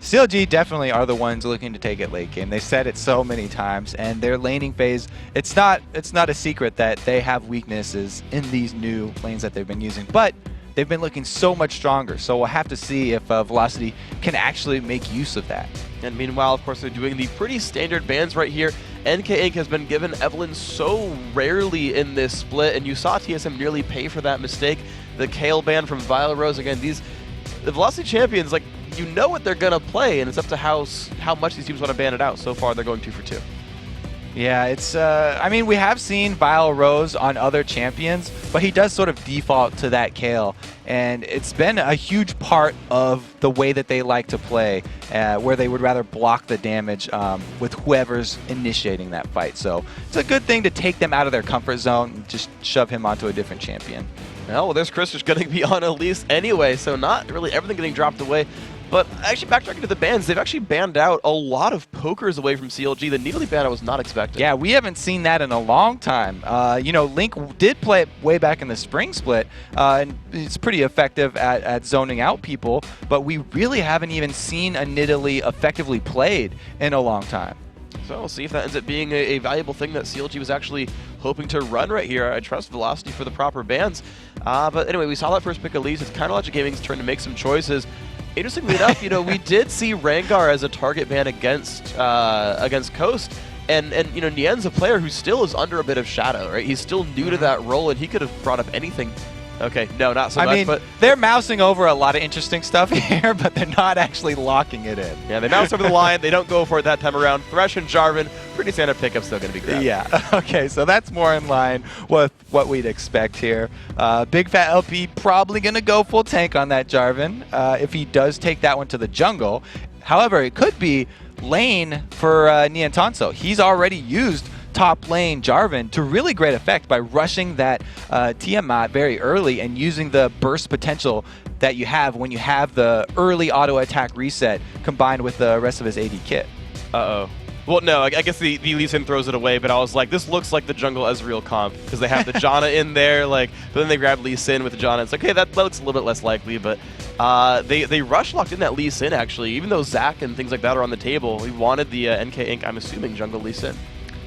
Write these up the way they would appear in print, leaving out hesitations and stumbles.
CLG definitely are the ones looking to take it late game. They said it so many times, and their laning phase, it's not a secret that they have weaknesses in these new lanes that they've been using, but they've been looking so much stronger. So we'll have to see if Velocity can actually make use of that. And meanwhile, of course, they're doing the pretty standard bans right here. NK Inc. has been given Evelyn so rarely in this split, and you saw TSM nearly pay for that mistake. The Kale ban from Vileroze, again, the Velocity champions, like, you know what they're gonna play, and it's up to how much these teams want to ban it out. So far, they're going 2 for 2. Yeah, it's, I mean, we have seen Vileroze on other champions, but he does sort of default to that Kale. And it's been a huge part of the way that they like to play, where they would rather block the damage with whoever's initiating that fight. So it's a good thing to take them out of their comfort zone and just shove him onto a different champion. Well, there's Cris who's going to be on Elise anyway, so not really everything getting dropped away. But actually, backtracking to the bans, they've actually banned out a lot of pokers away from CLG. The Nidalee ban I was not expecting. Yeah, we haven't seen that in a long time. You know, Link did play it way back in the spring split, and it's pretty effective at zoning out people, but we really haven't even seen a Nidalee effectively played in a long time. So we'll see if that ends up being a valuable thing that CLG was actually hoping to run right here. I trust Velocity for the proper bans. But anyway, we saw that first pick Elise. It's kind of Logic Gaming's turn to make some choices. Interestingly enough, you know, we did see Rengar as a target ban against Coast, and you know, Nien's a player who still is under a bit of shadow, right? He's still new to that role, and he could have brought up anything. Okay, no, not so much. I mean, but they're mousing over a lot of interesting stuff here, but they're not actually locking it in. Yeah, they mouse over the line. They don't go for it that time around. Thresh and Jarvan, pretty standard pickup, still going to be grabbed. Yeah, okay, so that's more in line with what we'd expect here. bigfatlp probably going to go full tank on that Jarvan if he does take that one to the jungle. However, it could be lane for Nientonsoh. He's already used top lane Jarvan to really great effect by rushing that Tiamat very early and using the burst potential that you have when you have the early auto attack reset combined with the rest of his AD kit. Uh-oh. Well, no, I guess the Lee Sin throws it away, but I was like, this looks like the jungle Ezreal comp, because they have the Janna in there, like, but then they grab Lee Sin with the Janna. It's like, okay, that looks a little bit less likely, but they rush locked in that Lee Sin, actually. Even though Zac and things like that are on the table, we wanted the NK Inc., I'm assuming, jungle Lee Sin.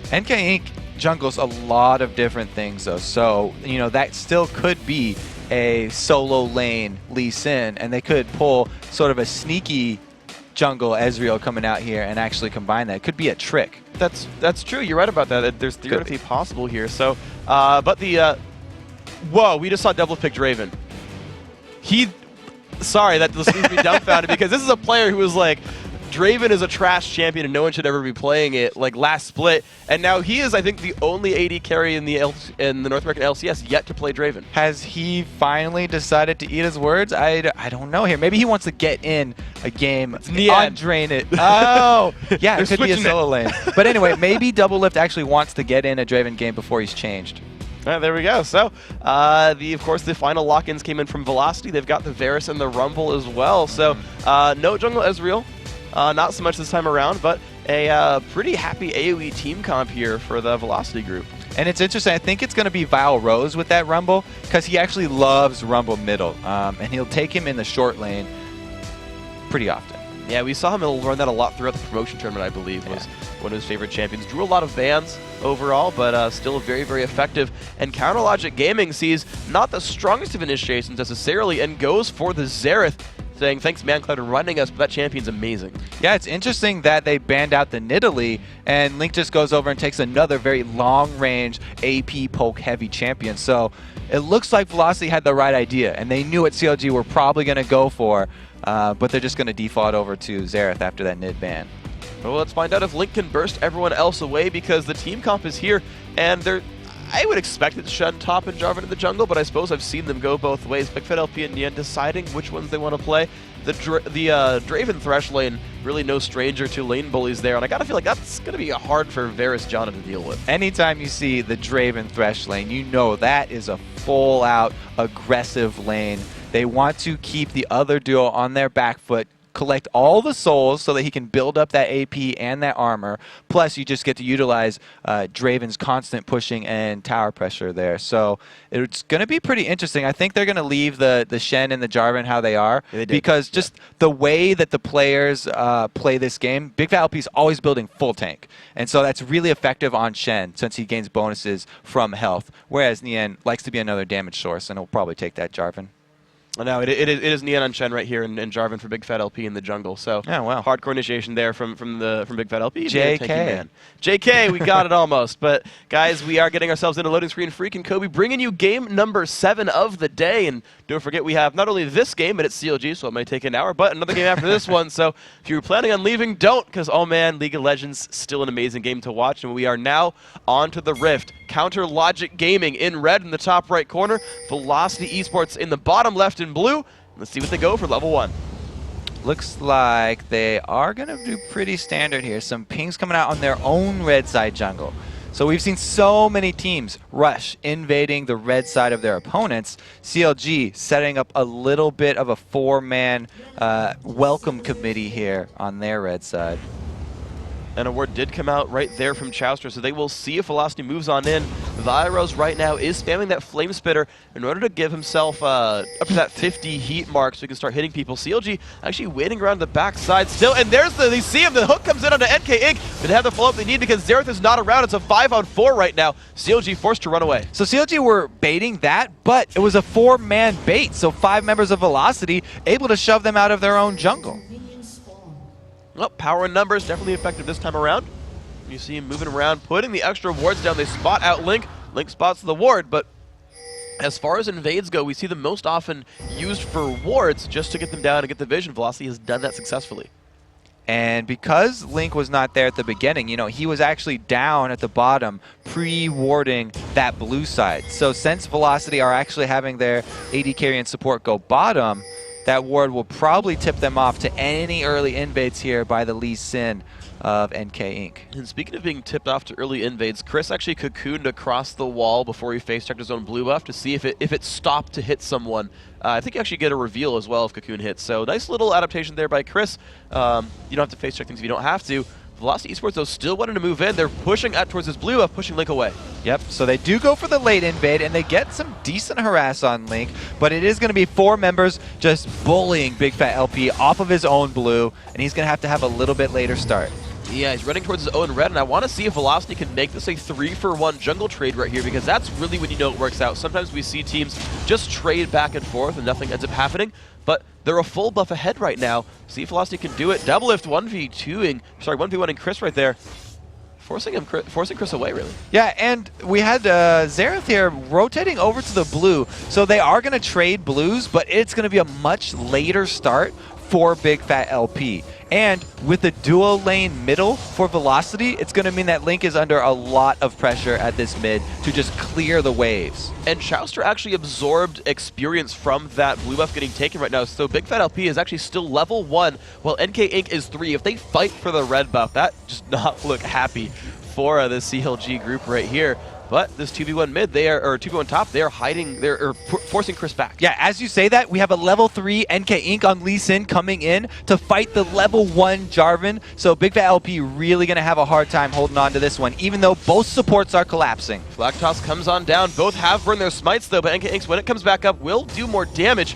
NK Inc. jungles a lot of different things, though, so, you know, that still could be a solo lane Lee Sin, and they could pull sort of a sneaky jungle Ezreal coming out here and actually combine that. It could be a trick. That's true. You're right about that. There's theoretically possible here. So, but the whoa, we just saw Doublelift pick Draven. Sorry, that just leaves me dumbfounded because this is a player who was like, Draven is a trash champion and no one should ever be playing it, like last split, and now he is, I think, the only AD carry in the North American LCS yet to play Draven. Has he finally decided to eat his words? I don't know here. Maybe he wants to get in a game, undrain it. Oh, yeah, it could be a solo lane. But anyway, maybe Doublelift actually wants to get in a Draven game before he's changed. There we go. So, of course, the final lock-ins came in from Velocity. They've got the Varus and the Rumble as well. So, no jungle Ezreal. Not so much this time around, but a pretty happy AoE team comp here for the Velocity group. And it's interesting. I think it's going to be Vileroze with that Rumble because he actually loves Rumble middle, and he'll take him in the short lane pretty often. Yeah, we saw him learn that a lot throughout the promotion tournament, I believe, was one of his favorite champions. Drew a lot of bans overall, but still very, very effective. And Counter Logic Gaming sees not the strongest of initiations necessarily and goes for the Xerath, saying, thanks, ManCloud, for running us, but that champion's amazing. Yeah, it's interesting that they banned out the Nidalee, and Link just goes over and takes another very long-range AP poke-heavy champion. So it looks like Velocity had the right idea, and they knew what CLG were probably going to go for, but they're just going to default over to Xerath after that Nid ban. Well, let's find out if Link can burst everyone else away, because the team comp is here, and I would expect it to Shen top and Jarvan in the jungle, but I suppose I've seen them go both ways. bigfatlp and Nien deciding which ones they want to play. The Draven Thresh lane, really no stranger to lane bullies there, and I gotta feel like that's gonna be hard for Varus Janna to deal with. Anytime you see the Draven Thresh lane, you know that is a full-out aggressive lane. They want to keep the other duo on their back foot, collect all the souls so that he can build up that AP and that armor. Plus, you just get to utilize Draven's constant pushing and tower pressure there. So it's going to be pretty interesting. I think they're going to leave the Shen and the Jarvan how they are, because just the way that the players play this game, bigfatlp is always building full tank. And so that's really effective on Shen since he gains bonuses from health, whereas Nien likes to be another damage source, and he'll probably take that Jarvan. No, it is Nien on Shen right here, and Jarvan for bigfatlp in the jungle. So yeah, wow. Hardcore initiation there from bigfatlp. JK. Man. JK, we got it almost. But guys, we are getting ourselves into loading screen. Freak and Kobe bringing you game number 7 of the day. And don't forget, we have not only this game, but it's CLG, so it may take an hour, but another game after this one. So if you're planning on leaving, don't, because oh man, League of Legends still an amazing game to watch. And we are now on to the Rift. Counter Logic Gaming in red in the top right corner. Velocity eSports in the bottom left in blue. Let's see what they go for level 1. Looks like they are going to do pretty standard here. Some pings coming out on their own red side jungle. So we've seen so many teams rush, invading the red side of their opponents. CLG setting up a little bit of a 4-man welcome committee here on their red side. And a word did come out right there from Chauster, so they will see if Velocity moves on in. Vileroze right now is spamming that Flame Spitter in order to give himself up to that 50 heat mark so he can start hitting people. CLG actually waiting around the backside still, and there's they see him. The hook comes in onto NK Inc. They have the follow-up they need because Xerath is not around. It's a 5-on-4 right now. CLG forced to run away. So CLG were baiting that, but it was a 4-man bait, so 5 members of Velocity able to shove them out of their own jungle. Well, power and numbers definitely effective this time around. You see him moving around, putting the extra wards down. They spot out Link. Link spots the ward, but as far as invades go, we see them most often used for wards just to get them down and get the vision. Velocity has done that successfully. And because Link was not there at the beginning, you know, he was actually down at the bottom pre-warding that blue side. So since Velocity are actually having their AD carry and support go bottom, that ward will probably tip them off to any early invades here by the Lee Sin of NK Inc. And speaking of being tipped off to early invades, Cris actually cocooned across the wall before he face-checked his own blue buff to see if it stopped to hit someone. I think you actually get a reveal as well if cocoon hits. So nice little adaptation there by Cris. You don't have to face-check things if you don't have to. Velocity eSports, though, still wanting to move in. They're pushing out towards this blue buff, pushing Link away. Yep, so they do go for the late invade, and they get some decent harass on Link, but it is going to be 4 members just bullying bigfatlp off of his own blue, and he's going to have a little bit later start. Yeah, he's running towards his own red, and I want to see if Velocity can make this a 3-for-1 jungle trade right here, because that's really when you know it works out. Sometimes we see teams just trade back and forth and nothing ends up happening, but they're a full buff ahead right now. See if Velocity can do it. Doublelift 1v1ing Cris right there. Forcing Cris away, really. Yeah, and we had Xerath here rotating over to the blue, so they are going to trade blues, but it's going to be a much later start for bigfatlp. And with the dual lane middle for Velocity, it's going to mean that Link is under a lot of pressure at this mid to just clear the waves. And Chauster actually absorbed experience from that blue buff getting taken right now, so bigfatlp is actually still level 1, while NK Inc. is 3. If they fight for the red buff, that does not look happy for the CLG group right here. But this 2v1 mid, or 2v1 top, they're hiding, they're forcing Cris back. Yeah, as you say that, we have a level 3 NK Inc. on Lee Sin coming in to fight the level 1 Jarvan. So bigfatlp really going to have a hard time holding on to this one, even though both supports are collapsing. Flak Toss comes on down. Both have burned their smites, though, but NK Inc., when it comes back up, will do more damage.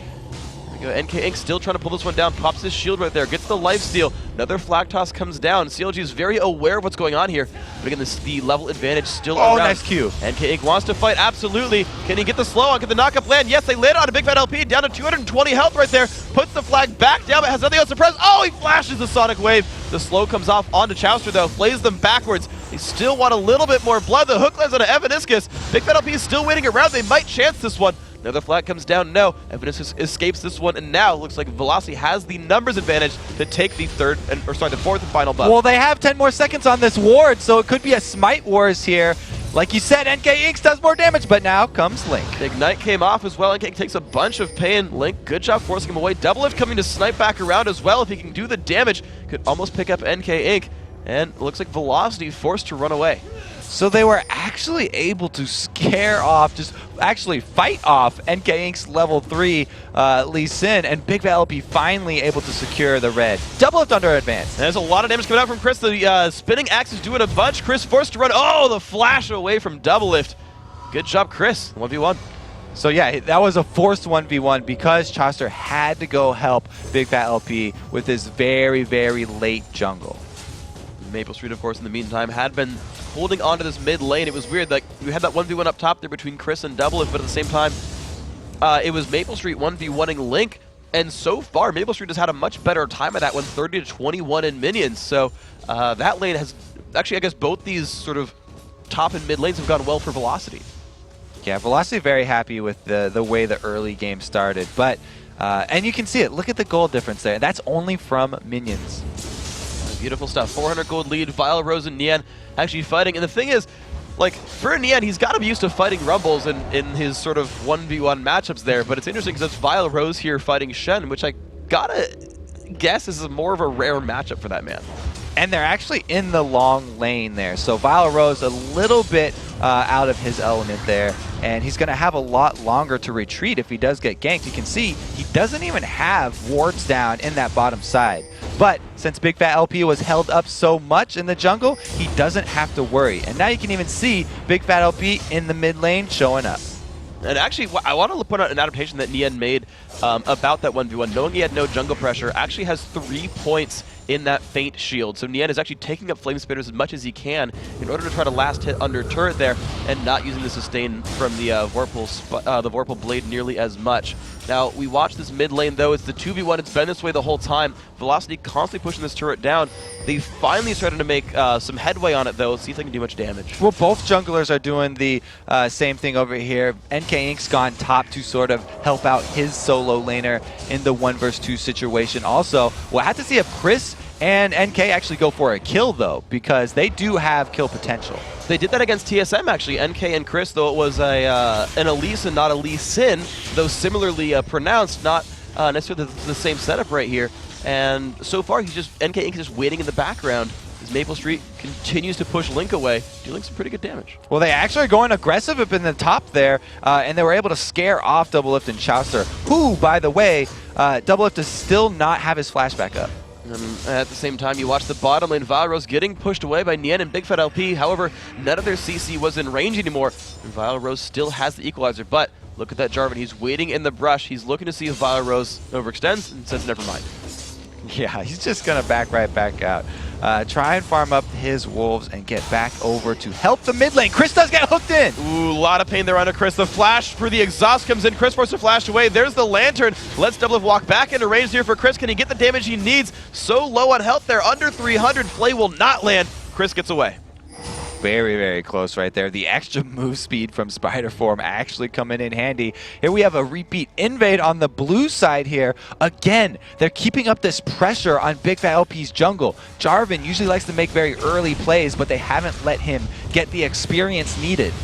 NK Inc. still trying to pull this one down, pops his shield right there, gets the lifesteal. Another Flak Toss comes down. CLG is very aware of what's going on here. But again, the level advantage still around. Nice Q. NK Inc. wants to fight, absolutely. Can he get the slow on? Get the knock-up land? Yes, they landed on a bigfatlp, down to 220 health right there. Puts the flag back down, but has nothing else to press. Oh, he flashes the Sonic Wave. The slow comes off onto Chauster, though, flays them backwards. They still want a little bit more blood. The hook lands on Evaniskus. bigfatlp is still waiting around. They might chance this one. Another flag comes down. No, Evaniskus escapes this one, and now it looks like Velocity has the numbers advantage to take the fourth and final buff. Well, they have 10 more seconds on this ward, so it could be a smite wars here. Like you said, NK Inc. does more damage, but now comes Link. Ignite came off as well. NK Inc. takes a bunch of pain. Link, good job forcing him away. Doublelift coming to snipe back around as well. If he can do the damage, could almost pick up NK Inc. And it looks like Velocity forced to run away. So they were actually able to scare off, just actually fight off NK Inc.'s level 3 Lee Sin, and bigfatlp finally able to secure the red. Doublelift under advance. And there's a lot of damage coming out from Cris. The spinning axe is doing a bunch. Cris forced to run. Oh, the flash away from Doublelift. Good job, Cris. 1v1. So yeah, that was a forced 1v1 because Chauster had to go help bigfatlp with his very, very late jungle. Maplestreet, of course, in the meantime, had been holding on to this mid lane. It was weird, like, we had that 1v1 up top there between Cris and Doublelift, but at the same time, it was Maplestreet 1v1ing Link, and so far, Maplestreet has had a much better time at that one, 30-21 in minions. So that lane has, actually, I guess both these sort of top and mid lanes have gone well for Velocity. Yeah, Velocity very happy with the way the early game started, but, and you can see it, look at the gold difference there. That's only from minions. Beautiful stuff. 400 gold lead. Vileroze and Nien actually fighting. And the thing is, like, for Nien, he's got to be used to fighting Rumbles in his sort of 1v1 matchups there. But it's interesting because it's Vileroze here fighting Shen, which I gotta guess is more of a rare matchup for that man. And they're actually in the long lane there. So Vileroze a little bit out of his element there. And he's going to have a lot longer to retreat if he does get ganked. You can see he doesn't even have wards down in that bottom side. But since bigfatlp was held up so much in the jungle, he doesn't have to worry. And now you can even see bigfatlp in the mid lane showing up. And actually, I want to point out an adaptation that Nien made about that 1v1. Knowing he had no jungle pressure, actually has 3 points in that faint shield. So Nien is actually taking up flame spitters as much as he can in order to try to last hit under turret there and not using the sustain from the Vorpal blade nearly as much. Now, we watch this mid lane, though. It's the 2v1. It's been this way the whole time. Velocity constantly pushing this turret down. They finally started to make some headway on it, though. See if they can do much damage. Well, both junglers are doing the same thing over here. NK Inc.'s gone top to sort of help out his solo laner in the 1 vs 2 situation. Also, we'll have to see if Cris and NK actually go for a kill, though, because they do have kill potential. They did that against TSM, actually. NK and Cris, though it was an Elise and not a Lee Sin, though similarly pronounced, not necessarily the same setup right here. And so far, NK Inc. is just waiting in the background as Maplestreet continues to push Link away, dealing some pretty good damage. Well, they actually are going aggressive up in the top there, and they were able to scare off Doublelift and Chauster, who, by the way, Doublelift does still not have his flashback up. At the same time, you watch the bottom lane, Vileroze getting pushed away by Nien and bigfatlp. However, none of their CC was in range anymore, and Vileroze still has the equalizer. But look at that Jarvan. He's waiting in the brush. He's looking to see if Vileroze overextends and says never mind. Yeah, he's just going to back right back out. Try and farm up his wolves and get back over to help the mid lane. Cris does get hooked in. Ooh, a lot of pain there under Cris. The flash for the exhaust comes in. Cris forced to flash away. There's the lantern. Let's Doublelift walk back into range here for Cris. Can he get the damage he needs? So low on health there, under 300. Flay will not land. Cris gets away. Very, very close right there. The extra move speed from Spider Form actually coming in handy. Here we have a repeat invade on the blue side here. Again, they're keeping up this pressure on bigfatlp's jungle. Jarvan usually likes to make very early plays, but they haven't let him get the experience needed.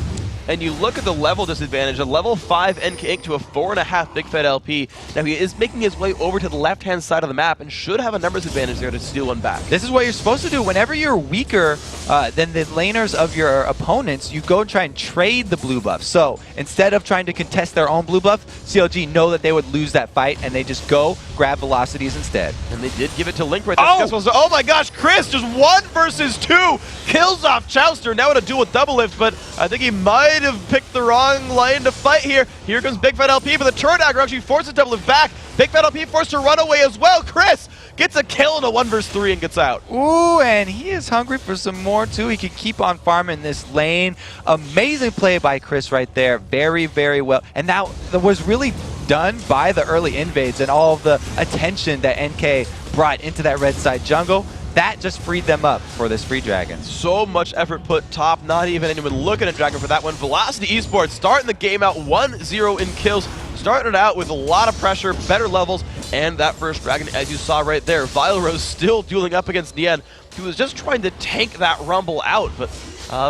And you look at the level disadvantage, a level 5 NK Inc. to a 4.5 bigfatlp. Now he is making his way over to the left-hand side of the map and should have a numbers advantage there to steal one back. This is what you're supposed to do. Whenever you're weaker than the laners of your opponents, you go and try and trade the blue buff. So instead of trying to contest their own blue buff, CLG know that they would lose that fight, and they just go grab velocities instead. And they did give it to Link right there. Oh my gosh, Cris, just 1 versus 2, kills off Chauster, now in a duel with Doublelift, but I think he might have picked the wrong lane to fight here. Here comes bigfatlp, but the turret dagger actually forces Doublelift back. bigfatlp forced to run away as well. Cris gets a kill in a 1 vs 3 and gets out. Ooh, and he is hungry for some more too. He can keep on farming this lane. Amazing play by Cris right there. Very, very well. And that was really done by the early invades and all of the attention that NK brought into that red side jungle. That just freed them up for this free dragon. So much effort put top, not even anyone looking at Dragon for that one. Velocity eSports starting the game out 1-0 in kills. Starting it out with a lot of pressure, better levels, and that first dragon, as you saw right there, Vileroze still dueling up against Nien, who was just trying to tank that Rumble out. But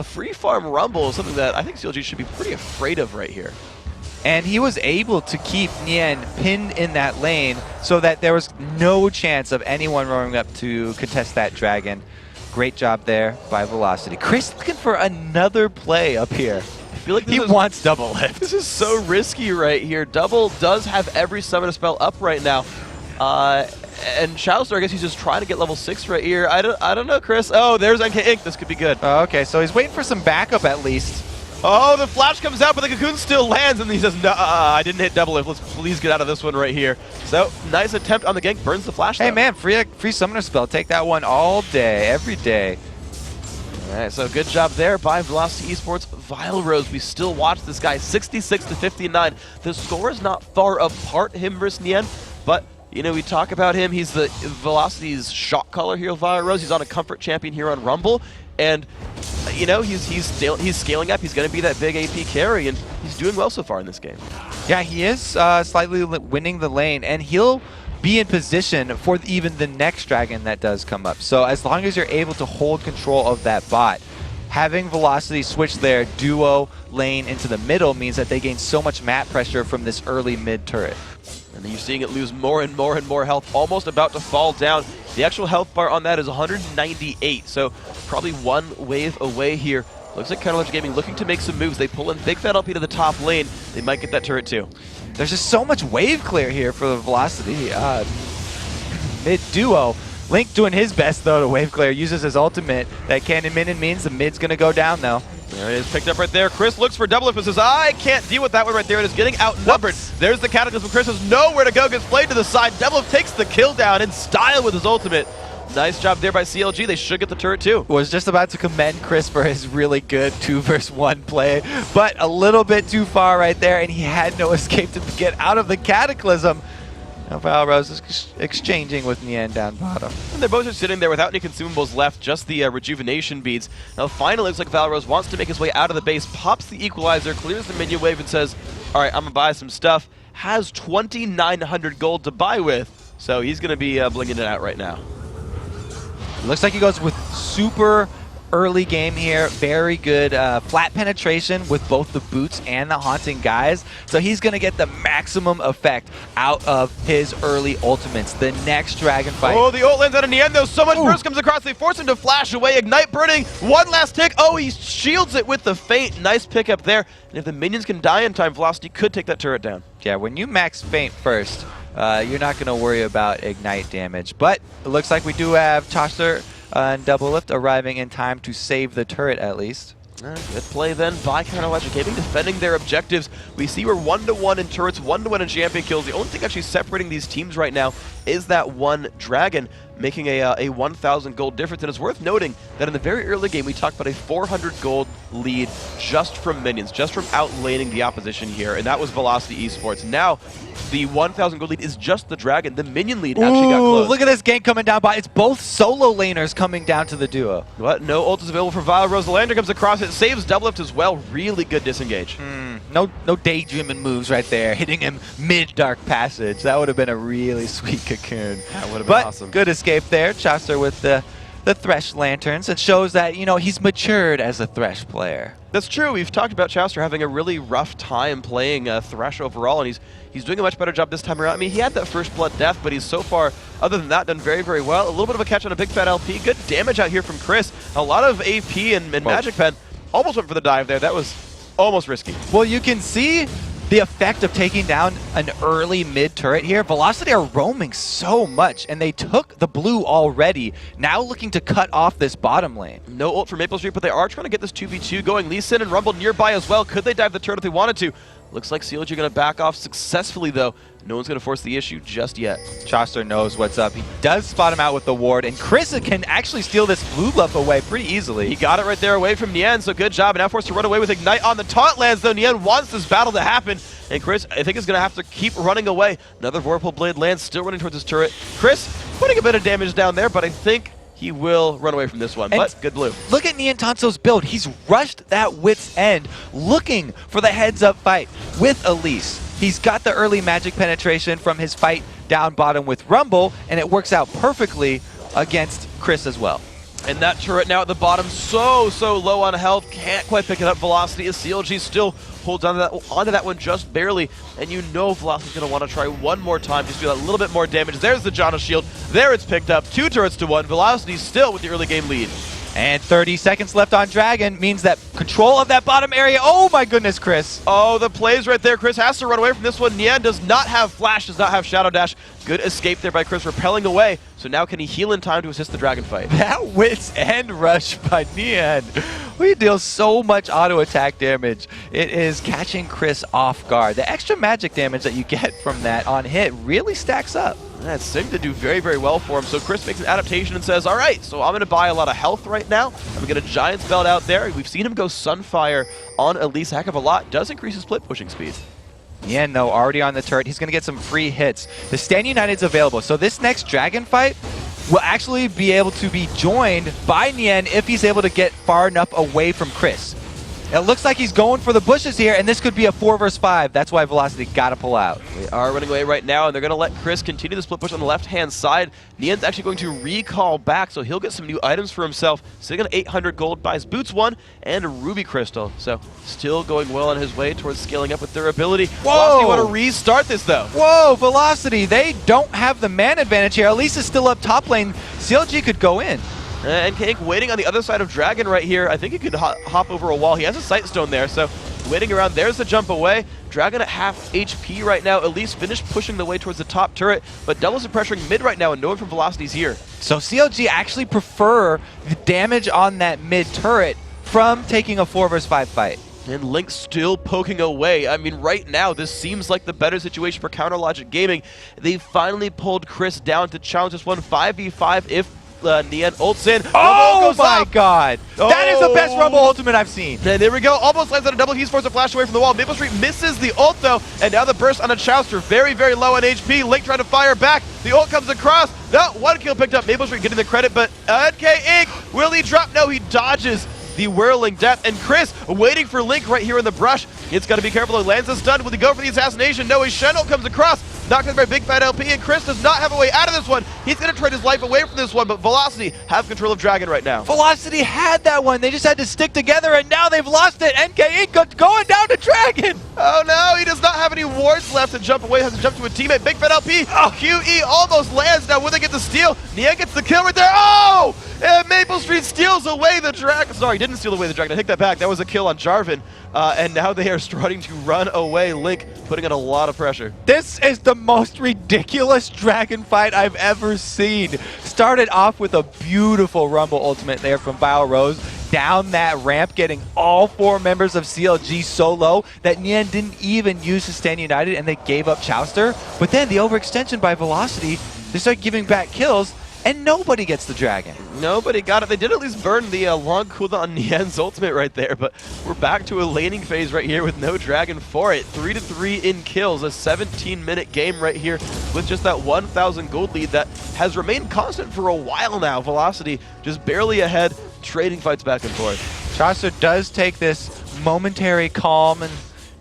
free farm Rumble is something that I think CLG should be pretty afraid of right here. And he was able to keep Nien pinned in that lane so that there was no chance of anyone rolling up to contest that dragon. Great job there by Velocity. Cris looking for another play up here. I feel like He wants Doublelift. This is so risky right here. Double does have every summon spell up right now. And Chauster, I guess he's just trying to get level 6 right here. I don't know, Cris. Oh, there's NK Inc. This could be good. Okay, so he's waiting for some backup at least. Oh, the flash comes out, but the cocoon still lands, and he says, no, I didn't hit Doublelift. Let's please get out of this one right here. So, nice attempt on the gank. Burns the flash, Hey, though. man, free summoner spell. Take that one all day, every day. All right, so good job there by Velocity Esports. Vileroze, we still watch this guy, 66 to 59. The score is not far apart, him versus Nien, but you know, we talk about him. He's the Velocity's shot caller here, Vileroze. He's on a comfort champion here on Rumble, and you know, he's scaling up. He's going to be that big AP carry, and he's doing well so far in this game. Yeah, he is slightly winning the lane, and he'll be in position for even the next dragon that does come up. So as long as you're able to hold control of that bot, having Velocity switch their duo lane into the middle means that they gain so much map pressure from this early mid turret. And then you're seeing it lose more and more and more health, almost about to fall down. The actual health bar on that is 198, so probably one wave away here. Looks like CLG Gaming looking to make some moves. They pull in bigfatlp to the top lane. They might get that turret too. There's just so much wave clear here for the Velocity. Mid duo. Link doing his best though to wave clear. Uses his ultimate. That cannon minion means the mid's gonna go down though. There it is, picked up right there. Cris looks for Doublelift and says, I can't deal with that one right there. It is getting outnumbered. Whoops. There's the Cataclysm. Cris has nowhere to go. Gets played to the side. Doublelift takes the kill down in style with his ultimate. Nice job there by CLG. They should get the turret too. Was just about to commend Cris for his really good 2 versus 1 play, but a little bit too far right there, and he had no escape to get out of the Cataclysm. Now Vileroze is exchanging with Nien down bottom. And they're both just sitting there without any consumables left, just the rejuvenation beads. Now finally looks like Vileroze wants to make his way out of the base, pops the equalizer, clears the minion wave and says, all right, I'm gonna buy some stuff. Has 2,900 gold to buy with, so he's gonna be blinging it out right now. Looks like he goes with super early game here. Very good flat penetration with both the boots and the haunting guys. So he's going to get the maximum effect out of his early ultimates. The next dragon fight. Oh, the ult lands out in the end though. So much burst comes across. They force him to flash away. Ignite burning. One last tick. Oh, he shields it with the Feint. Nice pickup there. And if the minions can die in time, Velocity could take that turret down. Yeah, when you max Feint first, you're not going to worry about ignite damage. But it looks like we do have Chauster and Doublelift arriving in time to save the turret at least. Good play then by CLG Gaming, defending their objectives. We see we're 1-1 in turrets, 1-1 in champion kills. The only thing actually separating these teams right now is that one dragon, making a 1,000 gold difference. And it's worth noting that in the very early game, we talked about a 400 gold lead just from minions, just from outlaning the opposition here, and that was Velocity Esports. Now, the 1,000 gold lead is just the dragon. The minion lead actually got close. Look at this gank coming down by. It's both solo laners coming down to the duo. What? No ult is available for Vileroze. The lander comes across it, saves Doublelift as well. Really good disengage. No daydreaming moves right there, hitting him mid-dark passage. That would have been a really sweet cocoon. That would have been awesome. Good escape there. Chauster with the Thresh lanterns. It shows that, you know, he's matured as a Thresh player. That's true. We've talked about Chauster having a really rough time playing Thresh overall, and he's doing a much better job this time around. I mean, he had that first blood death, but he's so far, other than that, done very, very well. A little bit of a catch on a big fat LP. Good damage out here from Cris. A lot of AP and Magic Pen. Almost went for the dive there. That was almost risky. Well, you can see the effect of taking down an early mid turret here. Velocity are roaming so much, and they took the blue already. Now looking to cut off this bottom lane. No ult for Maplestreet, but they are trying to get this 2v2 going. Lee Sin and Rumble nearby as well. Could they dive the turret if they wanted to? Looks like CLG going to back off successfully, though. No one's going to force the issue just yet. Chauster knows what's up. He does spot him out with the ward, and Cris can actually steal this blue buff away pretty easily. He got it right there away from Nien, so good job. And now forced to run away with Ignite on the taunt lands, though. Nien wants this battle to happen, and Cris, I think, is going to have to keep running away. Another Vorpal Blade lands, still running towards his turret. Cris putting a bit of damage down there, but I think he will run away from this one, but good blue. Look at Nientonsoh's build. He's rushed that wit's end, looking for the heads-up fight with Elise. He's got the early magic penetration from his fight down bottom with Rumble, and it works out perfectly against Cris as well. And that turret now at the bottom, so low on health, can't quite pick it up. Velocity as CLG still holds onto that one just barely, and you know Velocity's going to want to try one more time, just do that little bit more damage. There's the Janna shield, there it's picked up, 2 turrets to 1. Velocity still with the early game lead. And 30 seconds left on Dragon means that control of that bottom area. Oh my goodness, Chris. Oh, the plays right there. Chris has to run away from this one. Nien does not have flash, does not have shadow dash. Good escape there by Chris, repelling away. So now can he heal in time to assist the Dragon fight? That wits end rush by Nien. We deal so much auto attack damage. It is catching Chris off guard. The extra magic damage that you get from that on hit really stacks up. That seemed to do very well for him. So Chris makes an adaptation and says, all right, so I'm going to buy a lot of health right now. I'm going to get a Giant's Belt out there. We've seen him go Sunfire on Elise a heck of a lot. Does increase his split pushing speed. Yeah, no, already on the turret. He's going to get some free hits. The Stand United's available. So this next Dragon fight will actually be able to be joined by Nien if he's able to get far enough away from Chris. It looks like he's going for the bushes here, and this could be a 4 versus 5. That's why Velocity got to pull out. They are running away right now, and they're going to let Chris continue the split push on the left-hand side. Nien's actually going to recall back, so he'll get some new items for himself. Sitting on 800 gold, buys Boots 1 and a Ruby Crystal. So still going well on his way towards scaling up with their ability. Whoa! Velocity want to restart this, though. Whoa, Velocity. They don't have the man advantage here. Elise is still up top lane. CLG could go in. And Cake waiting on the other side of Dragon right here. I think he could hop over a wall. He has a Sight Stone there, so waiting around. There's the jump away. Dragon at half HP right now. Elise finished pushing the way towards the top turret, but Doubles are pressuring mid right now, and no one from Velocity's here. So CLG actually prefer the damage on that mid turret from taking a 4 versus 5 fight. And Link still poking away. I mean, right now, this seems like the better situation for Counter Logic Gaming. They finally pulled Chris down to challenge this one 5v5 if Nien ults in. Oh my god! Oh. That is the best Rumble ultimate I've seen. And there we go. Almost lands on a double. He's forced to flash away from the wall. Maplestreet misses the ult though. And now the burst on a Chauster. Very low on HP. Link trying to fire back. The ult comes across. No, 1 kill picked up. Maplestreet getting the credit, but NK Inc. Will he drop? No, he dodges the whirling death. And Chris waiting for Link right here in the brush. It's got to be careful. He lands a stun. Will he go for the assassination? No, his Shen ult comes across. Knocked out by bigfatlp, and Chris does not have a way out of this one. He's going to trade his life away from this one, but Velocity have control of Dragon right now. Velocity had that one. They just had to stick together, and now they've lost it. NK Inc. going down to Dragon. Oh no, he does not have any wards left to jump away. Has to jump to a teammate. bigfatlp, QE almost lands. Now will they get the steal? Nien gets the kill right there. Oh! And Maplestreet steals away the Dragon. Sorry, didn't steal away the Dragon. I take that back. That was a kill on Jarvan. And now they are starting to run away. Link putting in a lot of pressure. This is the most ridiculous Dragon fight I've ever seen. Started off with a beautiful Rumble ultimate there from Vileroze. Down that ramp, getting all 4 members of CLG so low that Nien didn't even use his Stand United, and they gave up Chauster. But then the overextension by Velocity, they start giving back kills, and nobody gets the Dragon. Nobody got it. They did at least burn the long cooldown on Nien's ultimate right there, but we're back to a laning phase right here with no Dragon for it. 3-3 in kills, a 17-minute game right here with just that 1,000 gold lead that has remained constant for a while now. Velocity just barely ahead, trading fights back and forth. Chauster does take this momentary calm and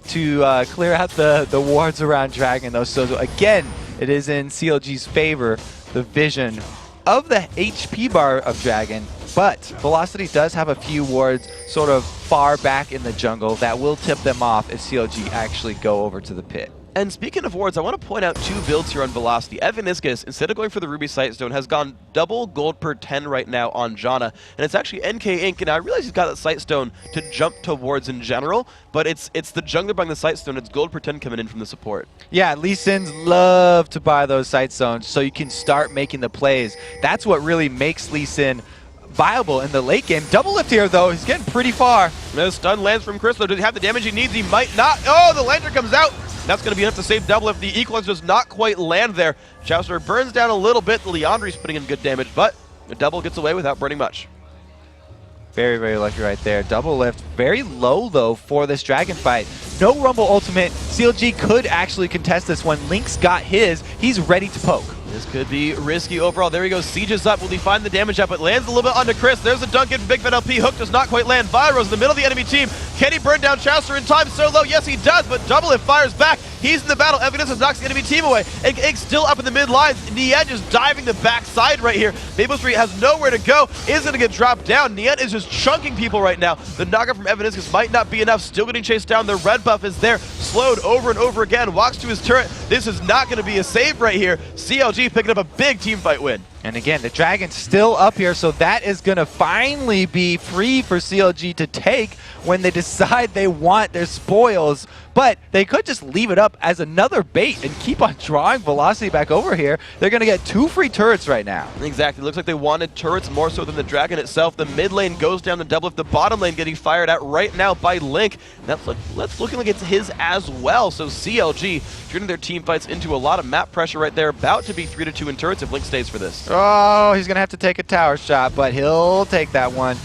to clear out the wards around Dragon, though. So again, it is in CLG's favor, the vision of the HP bar of Dragon, but Velocity does have a few wards sort of far back in the jungle that will tip them off if CLG actually go over to the pit. And speaking of wards, I want to point out 2 builds here on Velocity. Evaniskus, instead of going for the Ruby Sightstone, has gone double gold per 10 right now on Janna. And it's actually NK Inc. And I realize he's got that Sightstone to jump to wards in general, but it's the jungler buying the Sightstone. It's gold per 10 coming in from the support. Yeah, Lee Sins love to buy those Sightstones so you can start making the plays. That's what really makes Lee Sin viable in the late game. Doublelift here, though, he's getting pretty far. No stun lands from Chris, though. Does he have the damage he needs? He might not. Oh, the lantern comes out. That's going to be enough to save Doublelift. The equalizer does not quite land there. Chauster burns down a little bit. Leandri's putting in good damage, but the double gets away without burning much. Very lucky right there. Doublelift, very low, though, for this Dragon fight. No Rumble ultimate. CLG could actually contest this one. Link's got his. He's ready to poke. This could be risky overall. There he goes. Siege is up. Will he find the damage up? It lands a little bit onto Chris. There's a dunk in from bigfatlp. Hook does not quite land. Vileroze in the middle of the enemy team. Can he burn down Chauster in time? So low. Yes, he does, but Doublelift fires back. He's in the battle. Evaniskus knocks the enemy team away. And Ink still up in the mid lines. Nien just diving the backside right here. Maplestreet has nowhere to go. Is going to get dropped down. Nien is just chunking people right now. The knockout from Evaniskus might not be enough. Still getting chased down. The red buff is there. Slowed over and over again. Walks to his turret. This is not going to be a save right here. CLG picking up a big team fight win. And again, the Dragon's still up here, so that is going to finally be free for CLG to take when they decide they want their spoils. But they could just leave it up as another bait and keep on drawing Velocity back over here. They're going to get 2 free turrets right now. Exactly. Looks like they wanted turrets more so than the Dragon itself. The mid lane goes down to Doublelift. The bottom lane getting fired at right now by Link. That's looking like it's his as well. So CLG turning their team fights into a lot of map pressure right there. About to be 3-2 in turrets if Link stays for this. Oh, he's going to have to take a tower shot, but he'll take that one.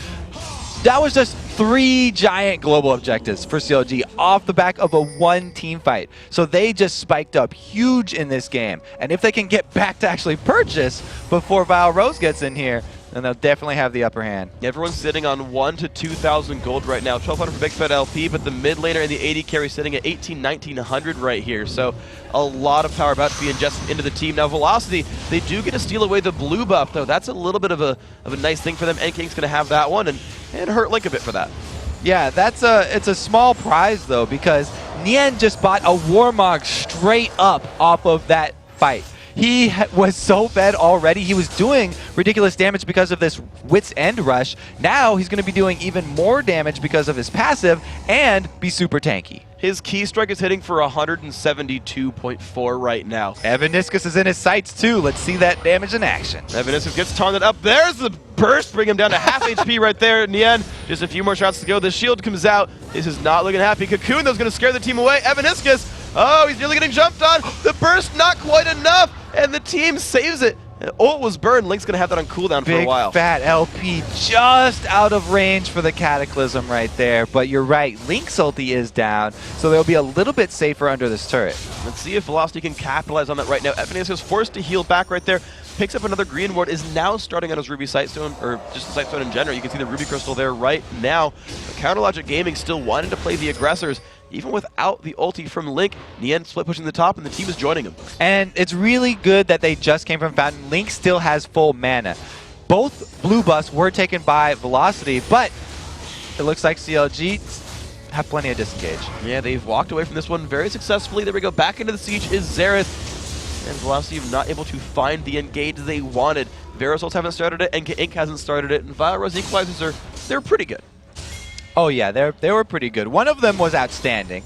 That was just 3 giant global objectives for CLG off the back of a 1 team fight. So they just spiked up huge in this game. And if they can get back to actually purchase before Vileroze gets in here, then they'll definitely have the upper hand. Everyone's sitting on 1,000 to 2,000 gold right now. 1,200 for bigfatlp, but the mid laner and the AD carry sitting at 1,900 right here. So a lot of power about to be ingested into the team. Now Velocity, they do get to steal away the blue buff, though. That's a little bit of a nice thing for them. NKing's going to have that one and hurt Link a bit for that. Yeah, it's a small prize, though, because Nien just bought a Warmog straight up off of that fight. He was so fed already. He was doing ridiculous damage because of this Wit's End rush. Now he's going to be doing even more damage because of his passive and be super tanky. His key strike is hitting for 172.4 right now. Evaniskus is in his sights too. Let's see that damage in action. Evaniskus gets taunted up. There's the burst, bring him down to half HP right there. In the end, just a few more shots to go. The shield comes out. This is not looking happy. Cocoon, though, is going to scare the team away. Evaniskus, oh, he's nearly getting jumped on. The burst, not quite enough, and the team saves it. Ult was burned. Link's going to have that on cooldown for a while. bigfatlp just out of range for the Cataclysm right there. But you're right, Link's ulti is down, so they'll be a little bit safer under this turret. Let's see if Velocity can capitalize on that right now. Evaniskus is forced to heal back right there. Picks up another green ward, is now starting on his Ruby Sightstone, or just the Sightstone in general. You can see the Ruby Crystal there right now. But Counterlogic Gaming still wanting to play the aggressors. Even without the ulti from Link, Nien split pushing the top, and the team is joining him. And it's really good that they just came from Fountain. Link still has full mana. Both blue buffs were taken by Velocity, but it looks like CLG have plenty of disengage. Yeah, they've walked away from this one very successfully. There we go. Back into the siege is Xerath. And Velocity not able to find the engage they wanted. Vileroze haven't started it, and Ink hasn't started it, and Vileroze equalizers they're pretty good. Oh yeah, they were pretty good. One of them was outstanding.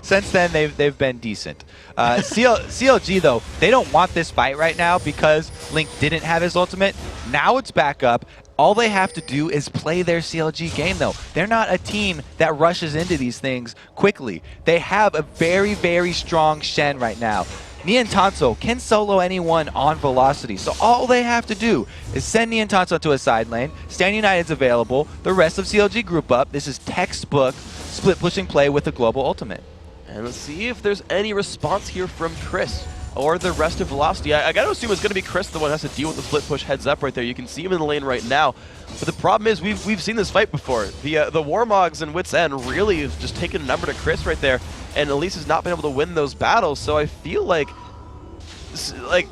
Since then, they've been decent. CLG though, they don't want this fight right now because Link didn't have his ultimate. Now it's back up. All they have to do is play their CLG game though. They're not a team that rushes into these things quickly. They have a very, very strong Shen right now. Nientonsoh can solo anyone on Velocity, so all they have to do is send Nientonsoh to a side lane. Stand United's available. The rest of CLG group up. This is textbook split pushing play with the global ultimate. And let's see if there's any response here from Cris or the rest of Velocity. I got to assume it's going to be Cris the one who has to deal with the split push heads up right there. You can see him in the lane right now. But the problem is we've seen this fight before. The Warmogs and Wit's End really have just taken a number to Cris right there, and Elise has not been able to win those battles. So I feel like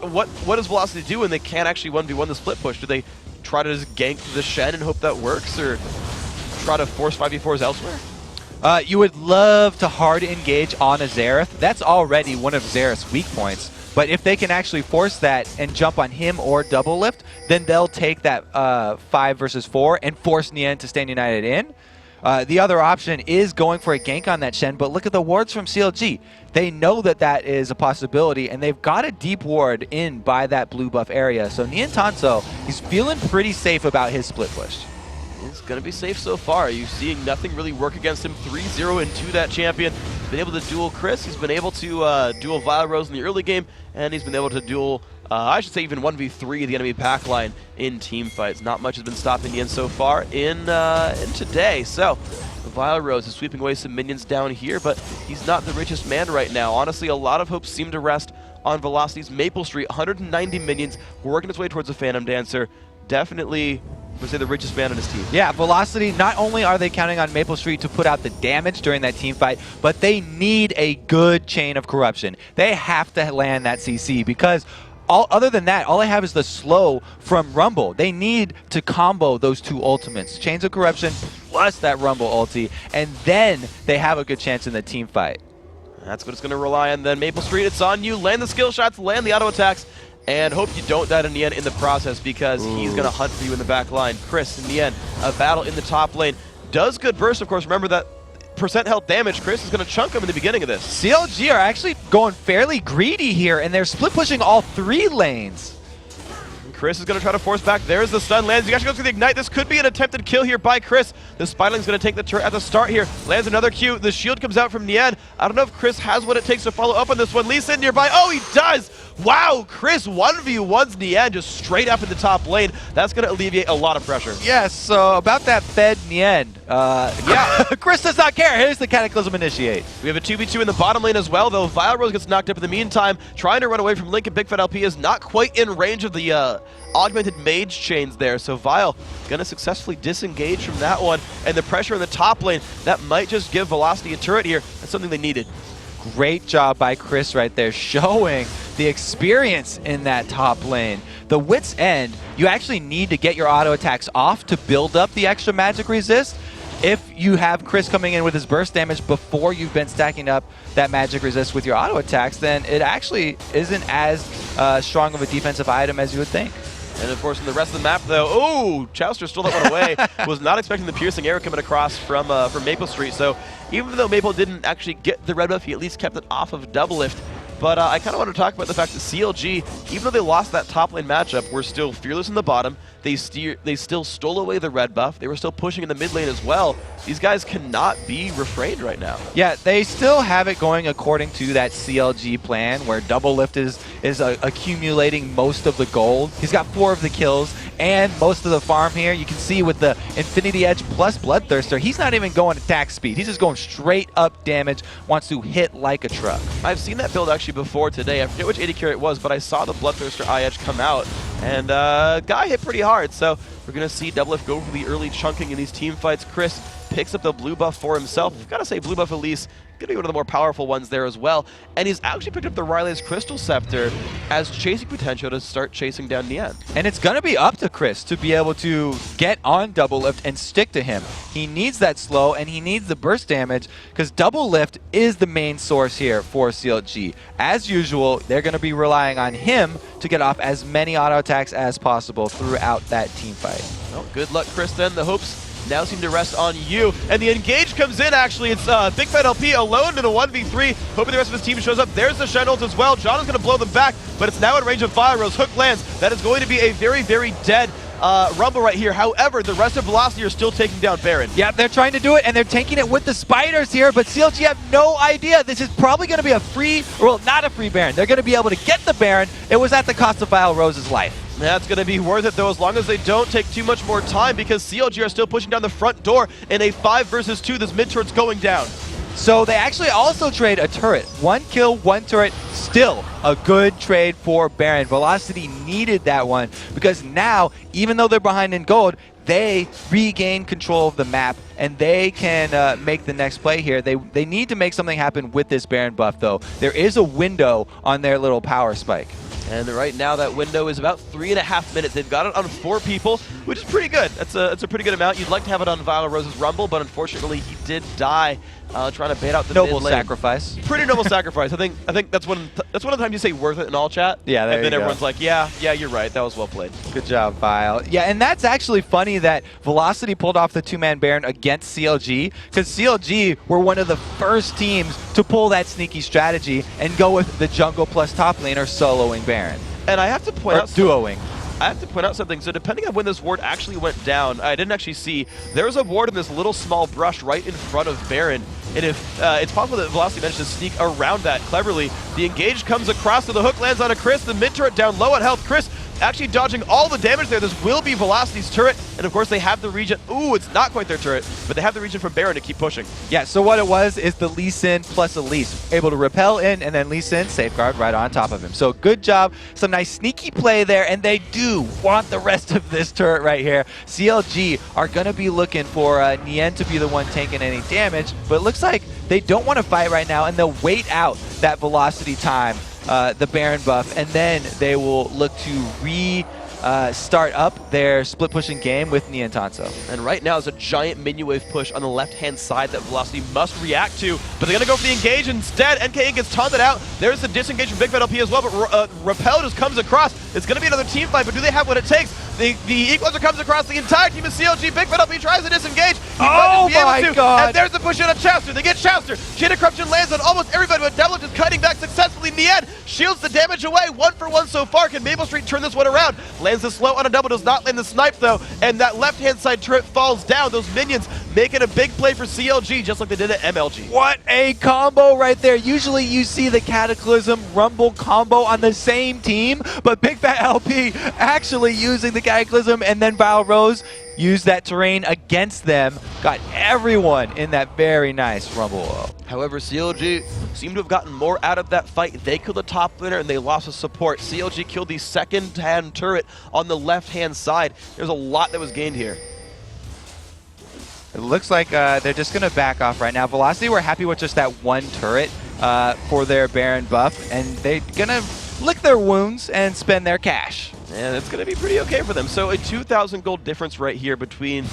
what does Velocity do when they can't actually 1v1 the split push? Do they try to just gank the Shen and hope that works, or try to force 5v4s elsewhere? You would love to hard engage on a Xerath. That's already one of Xerath's weak points. But if they can actually force that and jump on him or Doublelift, then they'll take that 5 versus 4 and force Nien to stand United in. The other option is going for a gank on that Shen, but look at the wards from CLG. They know that that is a possibility, and they've got a deep ward in by that blue buff area. So Nientonsoh, he's feeling pretty safe about his split push. It's going to be safe so far. You're seeing nothing really work against him. 3-0 into that champion. He's been able to duel Cris. He's been able to duel Vileroze in the early game, and he's been able to duel, I should say, even 1v3 the enemy pack line in team fights. Not much has been stopping Nien so far in today. So Vileroze is sweeping away some minions down here, but he's not the richest man right now. Honestly, a lot of hopes seem to rest on Velocity's Maplestreet. 190 minions working its way towards a Phantom Dancer. Definitely would say the richest man on his team. Yeah, Velocity, not only are they counting on Maplestreet to put out the damage during that team fight, but they need a good chain of corruption. They have to land that CC because other than that, all I have is the slow from Rumble. They need to combo those two ultimates, Chains of Corruption plus that Rumble ulti, and then they have a good chance in the team fight. That's what it's going to rely on then. Maplestreet, it's on you. Land the skill shots, land the auto attacks, and hope you don't die to Nien in the process because he's going to hunt for you in the back line. Cris and Nien, a battle in the top lane. Does good burst, of course. Remember that percent health damage. Cris is going to chunk him in the beginning of this. CLG are actually going fairly greedy here, and they're split pushing all 3 lanes. Cris is going to try to force back. There's the stun. Lands. He actually goes for the ignite. This could be an attempted kill here by Cris. The Spiderling's going to take the turret at the start here. Lands another Q. The shield comes out from Nien. I don't know if Cris has what it takes to follow up on this one. Lee Sin nearby. Oh, he does! Wow, Cris 1v1s Nien just straight up in the top lane. That's going to alleviate a lot of pressure. Yes, so about that fed Nien. Yeah, Cris does not care. Here's the Cataclysm Initiate. We have a 2v2 in the bottom lane as well, though Vileroze gets knocked up in the meantime. Trying to run away from Link, and bigfatlp is not quite in range of the augmented mage chains there. So Vile going to successfully disengage from that one. And the pressure in the top lane, that might just give Velocity a turret here. That's something they needed. Great job by Cris right there, showing the experience in that top lane. The Wit's End, you actually need to get your auto attacks off to build up the extra magic resist. If you have Cris coming in with his burst damage before you've been stacking up that magic resist with your auto attacks, then it actually isn't as strong of a defensive item as you would think. And of course, in the rest of the map, though, oh, Chauster stole that one away. Was not expecting the piercing arrow coming across from Maplestreet. So even though Maple didn't actually get the red buff, he at least kept it off of Doublelift. But I kind of want to talk about the fact that CLG, even though they lost that top lane matchup, were still fearless in the bottom. They still stole away the red buff. They were still pushing in the mid lane as well. These guys cannot be refrained right now. Yeah, they still have it going according to that CLG plan where Doublelift is accumulating most of the gold. He's got 4 of the kills and most of the farm here. You can see with the Infinity Edge plus Bloodthirster, he's not even going attack speed. He's just going straight up damage, wants to hit like a truck. I've seen that build actually before today. I forget which AD carry it was, but I saw the Bloodthirster eye edge come out, and guy hit pretty hard. So we're going to see Doublelift go for the early chunking in these team fights. Cris picks up the blue buff for himself. We've got to say blue buff Elise going to be one of the more powerful ones there as well. And he's actually picked up the Riley's Crystal Scepter as chasing potential to start chasing down Nien. And it's going to be up to Cris to be able to get on Doublelift and stick to him. He needs that slow and he needs the burst damage because Doublelift is the main source here for CLG. As usual, they're going to be relying on him to get off as many auto attacks as possible throughout that team fight. Well, good luck, Cris, then. The hopes now seem to rest on you. And the engage comes in, actually. It's bigfatlp alone in a 1v3, hoping the rest of his team shows up. There's the Shen ult as well. John is going to blow them back, but it's now in range of Vileroze. Hook lands. That is going to be a very, very dead Rumble right here. However, the rest of Velocity are still taking down Baron. Yeah, they're trying to do it, and they're tanking it with the spiders here, but CLG have no idea. This is probably going to be a free, well, not a free Baron. They're going to be able to get the Baron. It was at the cost of Vileroze's life. That's going to be worth it, though, as long as they don't take too much more time, because CLG are still pushing down the front door in a 5 versus 2. This mid turret's going down. So they actually also trade a turret. 1 kill, 1 turret, still a good trade for Baron. Velocity needed that one because now, even though they're behind in gold, they regain control of the map and they can make the next play here. They need to make something happen with this Baron buff, though. There is a window on their little power spike. And right now that window is about 3.5 minutes. They've got it on 4 people, which is pretty good. That's a pretty good amount. You'd like to have it on Vileroze's Rumble, but unfortunately he did die trying to bait out the noble mid lane. Sacrifice. Pretty noble sacrifice. I think that's one of the times you say worth it in all chat. Yeah, there and then you everyone's go. like, yeah, you're right. That was well played. Good job, Vile. Yeah, and that's actually funny that Velocity pulled off the 2-man Baron against CLG, because CLG were one of the first teams to pull that sneaky strategy and go with the jungle plus top laner soloing Baron. And I have to point out duoing. I have to point out something. So depending on when this ward actually went down, I didn't actually see. There was a ward in this little small brush right in front of Baron. And if it's possible that Velocity managed to sneak around that cleverly, the engage comes across to the hook, lands on a Cris, the mid turret down low on health. Cris actually dodging all the damage there. This will be Velocity's turret, and of course they have the regen. Ooh, it's not quite their turret, but they have the regen from Baron to keep pushing. Yeah, so what it was is the Lee Sin plus Elise, able to repel in, and then Lee Sin safeguard right on top of him. So good job, some nice sneaky play there, and they do want the rest of this turret right here. CLG are going to be looking for Nien to be the one taking any damage, but it looks like they don't want to fight right now, and they'll wait out that velocity time, the Baron buff, and then they will look to start up their split pushing game with Nientonsoh. And right now is a giant minion wave push on the left-hand side that Velocity must react to, but they're going to go for the engage instead. NKA gets taunted out. There's the disengage from bigfatlp as well, but Repel just comes across. It's going to be another team fight, but do they have what it takes? The equalizer comes across the entire team of CLG. bigfatlp tries to disengage. Oh my god! And there's the push in on Chauster. They get Chauster. Chain of Corruption lands on almost everybody, but Doublelift is cutting back successfully. Nien shields the damage away. 1-for-1 so far. Can MapleStreet turn this one around? Lands the slow on a double, does not land the snipe though, and that left-hand side turret falls down. Those minions making a big play for CLG, just like they did at MLG. What a combo right there. Usually you see the Cataclysm Rumble combo on the same team, but bigfatlp actually using the Cataclysm and then Vileroze used that terrain against them, got everyone in that very nice Rumble. However, CLG seemed to have gotten more out of that fight. They killed the top laner and they lost the support. CLG killed the second-hand turret on the left-hand side. There's a lot that was gained here. It looks like they're just going to back off right now. Velocity were happy with just that one turret for their Baron buff, and they're going to lick their wounds and spend their cash. And it's going to be pretty okay for them. So a 2,000 gold difference right here between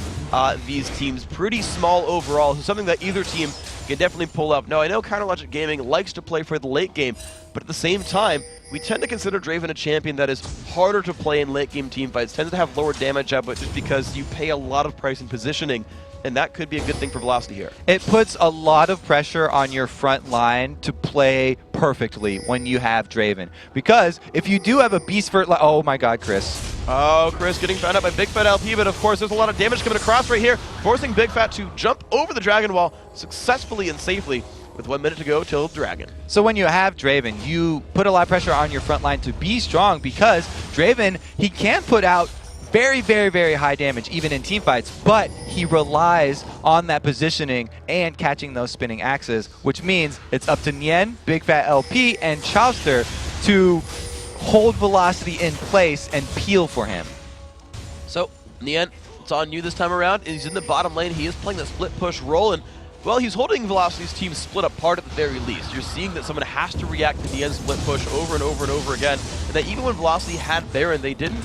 these teams. Pretty small overall. So something that either team can definitely pull up. Now, I know Counterlogic Gaming likes to play for the late game, but at the same time, we tend to consider Draven a champion that is harder to play in late game team fights. Tends to have lower damage output just because you pay a lot of price in positioning. And that could be a good thing for Velocity here. It puts a lot of pressure on your front line to play perfectly when you have Draven. Because if you do have a beast for... Oh my god, Chris. Oh, Chris getting found out by bigfatlp, but of course there's a lot of damage coming across right here, forcing bigfat to jump over the Dragon Wall successfully and safely with 1 minute to go till Dragon. So when you have Draven, you put a lot of pressure on your front line to be strong because Draven, he can put out very, very, very high damage, even in team fights, but he relies on that positioning and catching those spinning axes, which means it's up to Nien, bigfatlp, and Chauster to hold Velocity in place and peel for him. So, Nien, it's on you this time around. He's in the bottom lane. He is playing the split push role, and well, he's holding Velocity's team split apart at the very least. You're seeing that someone has to react to Nien's split push over and over and over again, and that even when Velocity had Baron, they didn't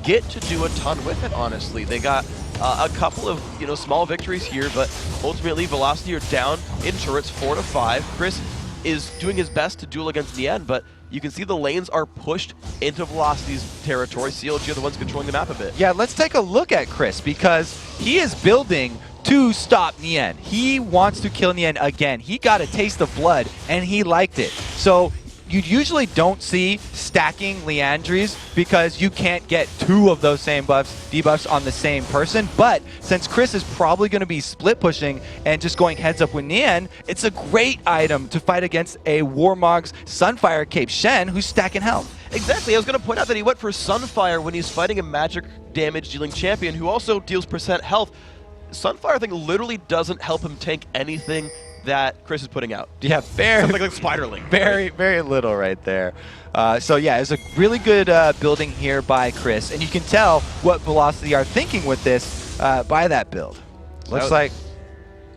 get to do a ton with it, honestly. They got a couple of small victories here, but ultimately Velocity are down in turrets 4 to 5. Cris is doing his best to duel against Nien, but you can see the lanes are pushed into Velocity's territory. CLG are the ones controlling the map a bit. Yeah, let's take a look at Cris because he is building to stop Nien. He wants to kill Nien again. He got a taste of blood and he liked it. So you usually don't see stacking Liandry's because you can't get two of those same buffs, debuffs on the same person. But since Cris is probably going to be split pushing and just going heads up with Nien, it's a great item to fight against a Warmog's Sunfire Cape Shen who's stacking health. Exactly. I was going to point out that he went for Sunfire when he's fighting a magic damage dealing champion who also deals % health. Sunfire, I think, literally doesn't help him tank anything that Cris is putting out. Yeah, something like Spiderling. Very, very little right there. So yeah, it's a really good building here by Cris, and you can tell what Velocity are thinking with this by that build. Looks like...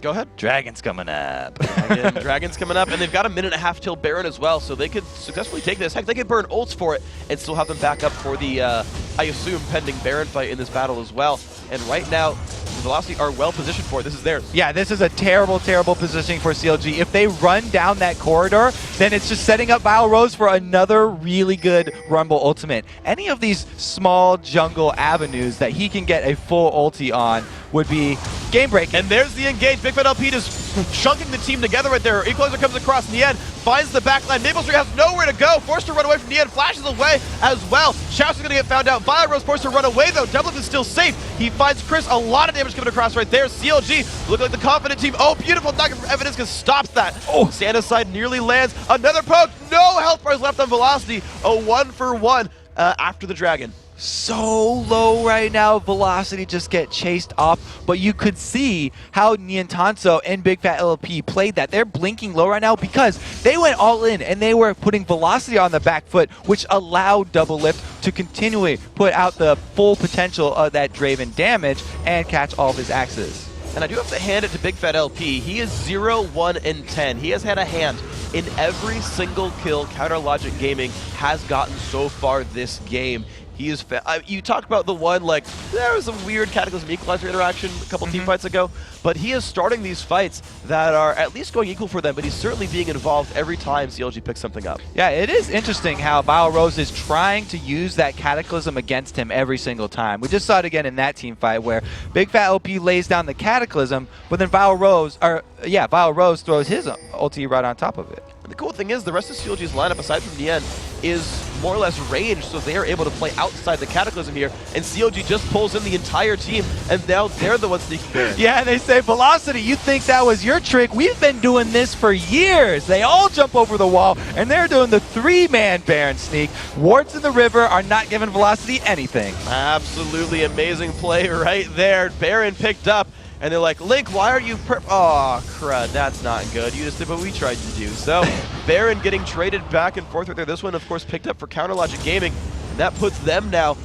Go ahead. Dragon's coming up. Dragon's coming up, and they've got a minute and a half till Baron as well, so they could successfully take this. Heck, they could burn ults for it and still have them back up for the, I assume, pending Baron fight in this battle as well. And right now, Velocity are well positioned for it. This is theirs. Yeah, this is a terrible, terrible positioning for CLG. If they run down that corridor, then it's just setting up Vileroze for another really good Rumble ultimate. Any of these small jungle avenues that he can get a full ulti on would be game breaking. And there's the engage. bigfatlp just chunking the team together right there. Equalizer comes across Nien, finds the backline. MapleStreet has nowhere to go. Forced to run away from Nien, flashes away as well. Chauster's going to get found out. Vileroze forced to run away though. Doublelift is still safe. He finds Cris. A lot of damage coming across right there. CLG look like the confident team. Oh, beautiful knock from Evaniskus stops that. Oh, Santa's side nearly lands. Another poke. No health bars left on Velocity. A 1-for-1. after the dragon. So low right now, velocity just get chased off, but you could see how Nientonsoh and bigfatlp played that. They're blinking low right now because they went all in and they were putting velocity on the back foot, which allowed Doublelift to continually put out the full potential of that Draven damage and catch all of his axes. And I do have to hand it to bigfatlp. He is 0, 1, and 10. He has had a hand in every single kill Counter Logic Gaming has gotten so far this game. He is. You talked about the one, like, there was a weird Cataclysm Equalizer interaction a couple team fights ago, but he is starting these fights that are at least going equal for them, but he's certainly being involved every time CLG picks something up. Yeah, it is interesting how Vileroze is trying to use that Cataclysm against him every single time. We just saw it again in that team fight where bigfatlp lays down the Cataclysm, but then Vileroze throws his ulti right on top of it. And the cool thing is, the rest of CLG's lineup, aside from Nien, is more or less ranged, so they are able to play outside the Cataclysm here, and CLG just pulls in the entire team, and now they're the ones sneaking Baron. Yeah, they say, Velocity, you think that was your trick? We've been doing this for years. They all jump over the wall, and they're doing the 3-man Baron sneak. Wards in the river are not giving Velocity anything. Absolutely amazing play right there. Baron picked up. And they're like, Link, why are you oh, crud, that's not good. You just did what we tried to do. So, Baron getting traded back and forth right there. This one, of course, picked up for Counter Logic Gaming. And that puts them now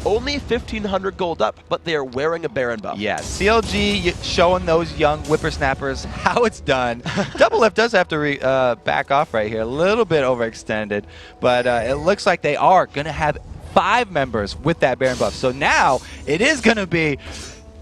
only 1,500 gold up, but they are wearing a Baron buff. Yeah, CLG showing those young whippersnappers how it's done. Doublelift does have to back off right here. A little bit overextended, but it looks like they are going to have 5 members with that Baron buff. So now, it is going to be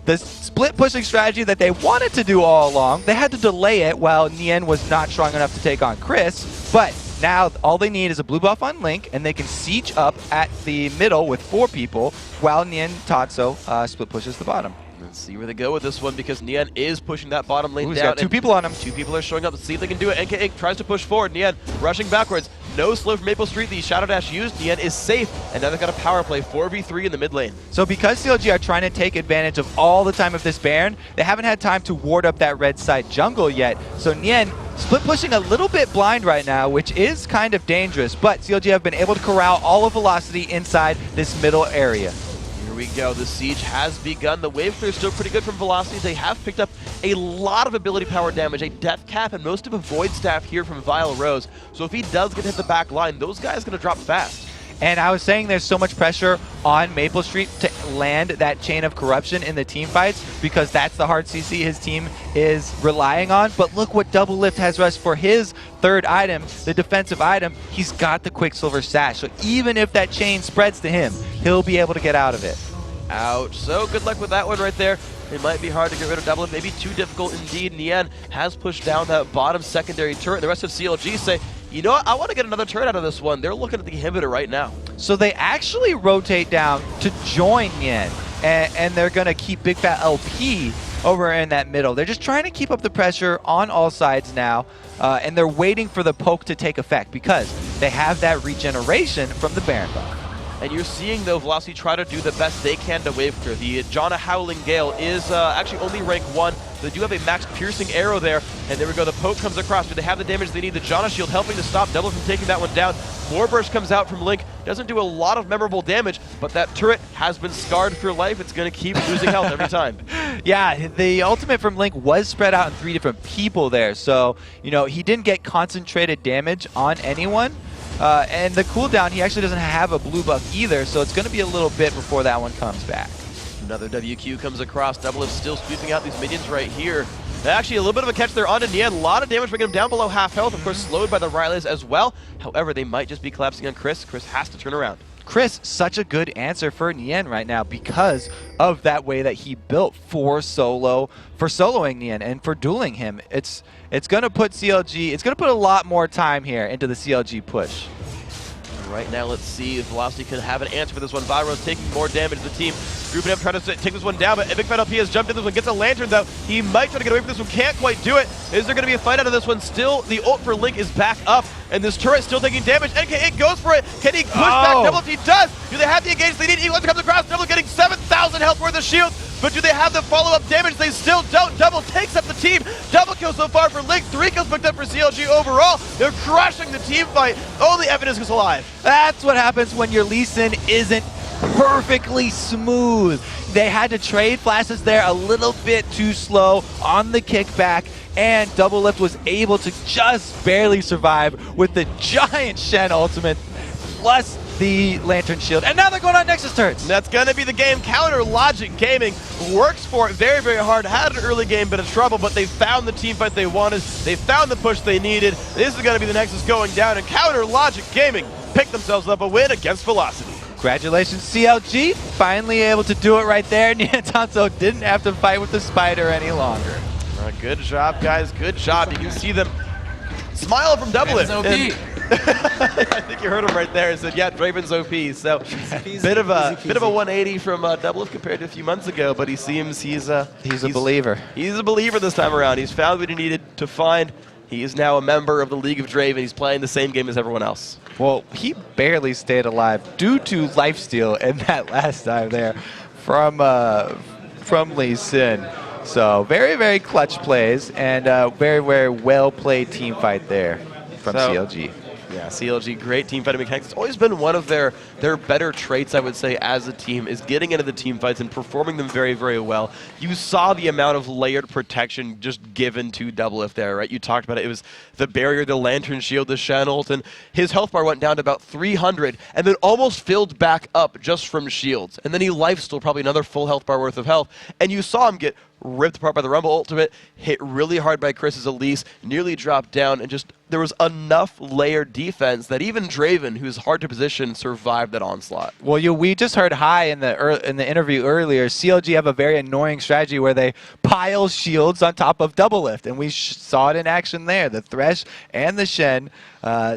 the split pushing strategy that they wanted to do all along. They had to delay it while Nien was not strong enough to take on Cris, but now all they need is a blue buff on Link, and they can siege up at the middle with 4 people while Nientonsoh split pushes the bottom. Let's see where they go with this one, because Nien is pushing that bottom lane He's down. got 2 people on him. 2 people are showing up. Let's see if they can do it. NK tries to push forward. Nien rushing backwards. No slow from Maple Street. The Shadow Dash used. Nien is safe. And now they've got a power play 4v3 in the mid lane. So because CLG are trying to take advantage of all the time of this Baron, they haven't had time to ward up that red side jungle yet. So Nien split pushing a little bit blind right now, which is kind of dangerous. But CLG have been able to corral all of Velocity inside this middle area. Here we go. The siege has begun. The wave clear is still pretty good from Velocity. They have picked up a lot of ability power damage, a death cap, and most of a void staff here from Vileroze. So if he does get hit the back line, those guys are going to drop fast. And I was saying there's so much pressure on Maple Street to land that chain of corruption in the team fights because that's the hard CC his team is relying on. But look what Doublelift has rushed for his 3rd item, the defensive item. He's got the Quicksilver Sash. So even if that chain spreads to him, he'll be able to get out of it. Ouch. So good luck with that one right there. It might be hard to get rid of Doublelift, maybe too difficult indeed. Nien has pushed down that bottom secondary turret. The rest of CLG say, you know what, I want to get another turret out of this one. They're looking at the inhibitor right now. So they actually rotate down to join Nien, and they're going to keep bigfatlp over in that middle. They're just trying to keep up the pressure on all sides now, and they're waiting for the poke to take effect because they have that regeneration from the Baron buff. And you're seeing, though, Velocity try to do the best they can to wave clear. The Janna Howling Gale is actually only rank 1. They do have a max piercing arrow there. And there we go. The poke comes across. Do they have the damage they need? The Janna Shield helping to stop Double from taking that one down. More burst comes out from Link. Doesn't do a lot of memorable damage, but that turret has been scarred for life. It's going to keep losing health every time. Yeah, the ultimate from Link was spread out in 3 different people there. So, you know, he didn't get concentrated damage on anyone. And the cooldown, he actually doesn't have a blue buff either, so it's going to be a little bit before that one comes back. Another WQ comes across. Doublelift still sweeping out these minions right here. Actually, a little bit of a catch there on Nien. A lot of damage, bringing him down below half health. Of course, slowed by the Rileys as well. However, they might just be collapsing on Cris. Cris has to turn around. Cris, such a good answer for Nien right now because of that way that he built for soloing Nien and for dueling him. It's going to put CLG, it's going to put a lot more time here into the CLG push. Right now, let's see if Velocity can have an answer for this one. Vileroze taking more damage. The team grouping up, trying to take this one down, but bigfatlp has jumped in this one, gets a lantern though. He might try to get away from this one, can't quite do it. Is there going to be a fight out of this one? Still, the ult for Link is back up, and this turret still taking damage. NK8 goes for it. Can he push back Doublelift? He does. Do they have the engage they need? Evaniskus comes across. Doublelift getting 7,000 health worth of shield. but do they have the follow-up damage? They still don't. Double takes up the team. Double kill so far for Link. 3 kills picked up for CLG overall. They're crushing the team fight. Only Evaniskus alive. That's what happens when your Lee Sin isn't perfectly smooth. They had to trade flashes there a little bit too slow on the kickback, and Doublelift was able to just barely survive with the giant Shen ultimate plus the Lantern Shield. And now they're going on Nexus turrets. That's going to be the game. Counter Logic Gaming works for it very, very hard. Had an early game, bit of trouble, but they found the team fight they wanted. They found the push they needed. This is going to be the Nexus going down, and Counter Logic Gaming picked themselves up a win against Velocity. Congratulations, CLG. Finally able to do it right there. Nientonsoh didn't have to fight with the spider any longer. Good job, guys. Good job. You can see them smile from Doublelift. I think you heard him right there. He said, "Yeah, Draven's OP." So, bit of a 180 from Doublelift compared to a few months ago, but he seems he's a believer. He's a believer this time around. He's found what he needed to find. He is now a member of the League of Draven. He's playing the same game as everyone else. Well, he barely stayed alive due to lifesteal in that last time there from Lee Sin. So very, very clutch plays and very, very well played team fight there from CLG. Yeah, CLG, great team fighting mechanics. It's always been one of their better traits, I would say, as a team, is getting into the team fights and performing them very, very well. You saw the amount of layered protection just given to Doublelift there, right? You talked about it. It was the barrier, the Lantern Shield, the Shen ult, and his health bar went down to about 300 and then almost filled back up just from shields. And then he lifestealed probably another full health bar worth of health. And you saw him get ripped apart by the Rumble ultimate, hit really hard by Chris's Elise, nearly dropped down, and just there was enough layered defense that even Draven, who's hard to position, survived that onslaught. Well, we just heard in the interview earlier, CLG have a very annoying strategy where they pile shields on top of Doublelift, and we saw it in action there. The Thresh and the Shen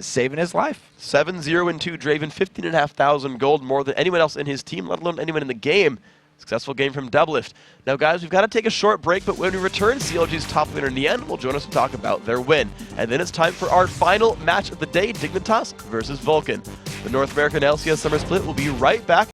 saving his life. 7-0-2 Draven, 15,500 gold, more than anyone else in his team, let alone anyone in the game. Successful game from Doublelift. Now, guys, we've got to take a short break, but when we return, CLG's top laner Nien will join us to talk about their win. And then it's time for our final match of the day, Dignitas versus Vulcan. The North American LCS Summer Split will be right back